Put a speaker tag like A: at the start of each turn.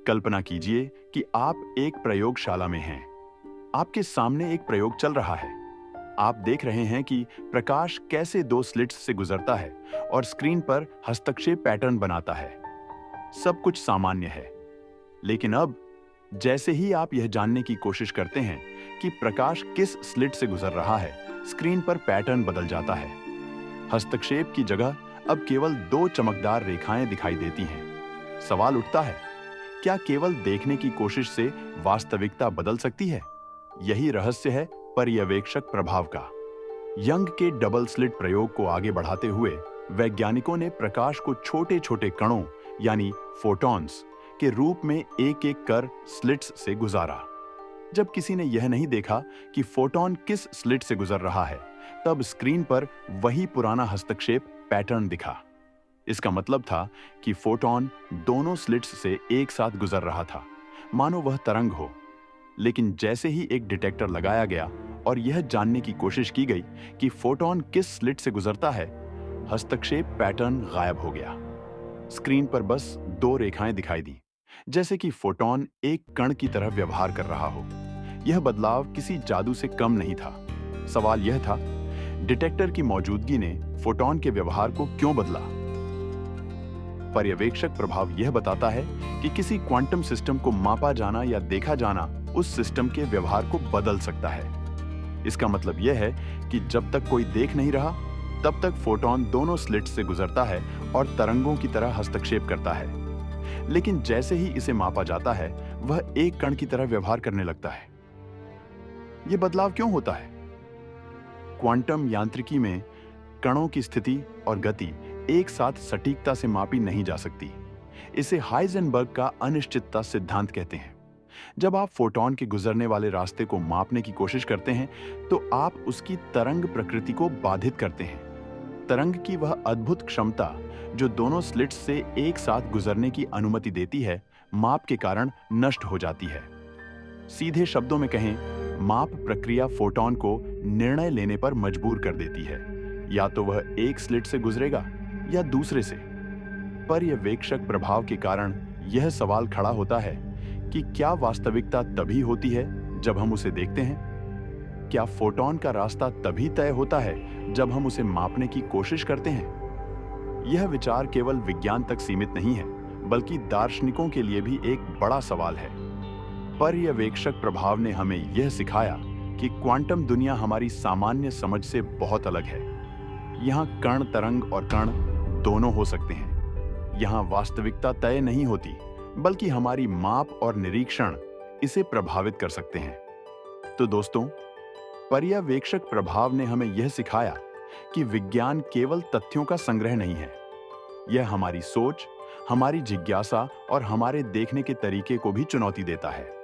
A: कल्पना कीजिए कि आप एक प्रयोगशाला में हैं। आपके सामने एक प्रयोग चल रहा है। आप देख रहे हैं कि प्रकाश कैसे दो स्लिट्स से गुजरता है और स्क्रीन पर हस्तक्षेप पैटर्न बनाता है। सब कुछ सामान्य है। लेकिन अब जैसे ही आप यह जानने की कोशिश करते हैं कि प्रकाश किस स्लिट से गुजर रहा है, स्क्रीन पर पैटर्न बदल जाता है। हस्तक्षेप की जगह अब केवल दो चमकदार रेखाएं दिखाई देती हैं। सवाल उठता है, क्या केवल देखने की कोशिश से वास्तविकता बदल सकती है? यही रहस्य है पर्यवेक्षक प्रभाव का। यंग के डबल स्लिट प्रयोग को आगे बढ़ाते हुए वैज्ञानिकों ने प्रकाश को छोटे छोटे कणों यानी फोटॉन्स के रूप में एक एक कर स्लिट्स से गुजारा। जब किसी ने यह नहीं देखा कि फोटॉन किस स्लिट से गुजर रहा है, तब स्क्रीन पर वही पुराना हस्तक्षेप पैटर्न दिखा। इसका मतलब था कि फोटॉन दोनों स्लिट्स से एक साथ गुजर रहा था, मानो वह तरंग हो। लेकिन जैसे ही एक डिटेक्टर लगाया गया और यह जानने की कोशिश की गई कि फोटॉन किस स्लिट से गुजरता है, हस्तक्षेप पैटर्न गायब हो गया। स्क्रीन पर बस दो रेखाएं दिखाई दी, जैसे कि फोटॉन एक कण की तरह व्यवहार कर रहा हो। यह बदलाव किसी जादू से कम नहीं था। सवाल यह था, डिटेक्टर की मौजूदगी ने फोटॉन के व्यवहार को क्यों बदला? पर्यवेक्षक प्रभाव यह बताता है कि किसी क्वांटम सिस्टम को मापा जाना या देखा जाना उस सिस्टम के व्यवहार को बदल सकता है। इसका मतलब यह है कि जब तक कोई देख नहीं रहा, तब तक फोटॉन दोनों स्लिट्स से गुजरता है और तरंगों की तरह हस्तक्षेप करता है। लेकिन जैसे ही इसे मापा जाता है, वह एक कण की तरह व्यवहार करने लगता है। यह बदलाव क्यों होता है? क्वांटम यांत्रिकी में कणों की स्थिति और गति एक साथ सटीकता से मापी नहीं जा सकती। इसे हाइजेनबर्ग का अनिश्चितता सिद्धांत कहते हैं। जब आप फोटॉन के गुजरने वाले रास्ते को मापने की कोशिश करते हैं, तो आप उसकी तरंग प्रकृति को बाधित करते हैं। तरंग की वह अद्भुत क्षमता जो दोनों स्लिट्स से एक साथ गुजरने की अनुमति देती है, माप के कारण नष्ट हो जाती है। सीधे शब्दों में कहें, माप प्रक्रिया फोटॉन को निर्णय लेने पर मजबूर कर देती है। या तो वह एक स्लिट से गुजरेगा या दूसरे से। पर्यवेक्षक प्रभाव के कारण यह सवाल खड़ा होता है कि क्या वास्तविकता तभी होती है जब हम उसे देखते हैं? क्या फोटॉन का रास्ता तभी तय होता है जब हम उसे मापने की कोशिश करते हैं? यह विचार केवल विज्ञान तक सीमित नहीं है, बल्कि दार्शनिकों के लिए भी एक बड़ा सवाल है। पर्यवेक्षक प्रभाव ने हमें यह सिखाया कि क्वांटम दुनिया हमारी सामान्य समझ से बहुत अलग है। यहाँ कण, तरंग और कण दोनों हो सकते हैं। यहाँ वास्तविकता तय नहीं होती, बल्कि हमारी माप और निरीक्षण इसे प्रभावित कर सकते हैं। तो दोस्तों, पर्यवेक्षक प्रभाव ने हमें यह सिखाया कि विज्ञान केवल तथ्यों का संग्रह नहीं है। यह हमारी सोच, हमारी जिज्ञासा और हमारे देखने के तरीके को भी चुनौती देता है।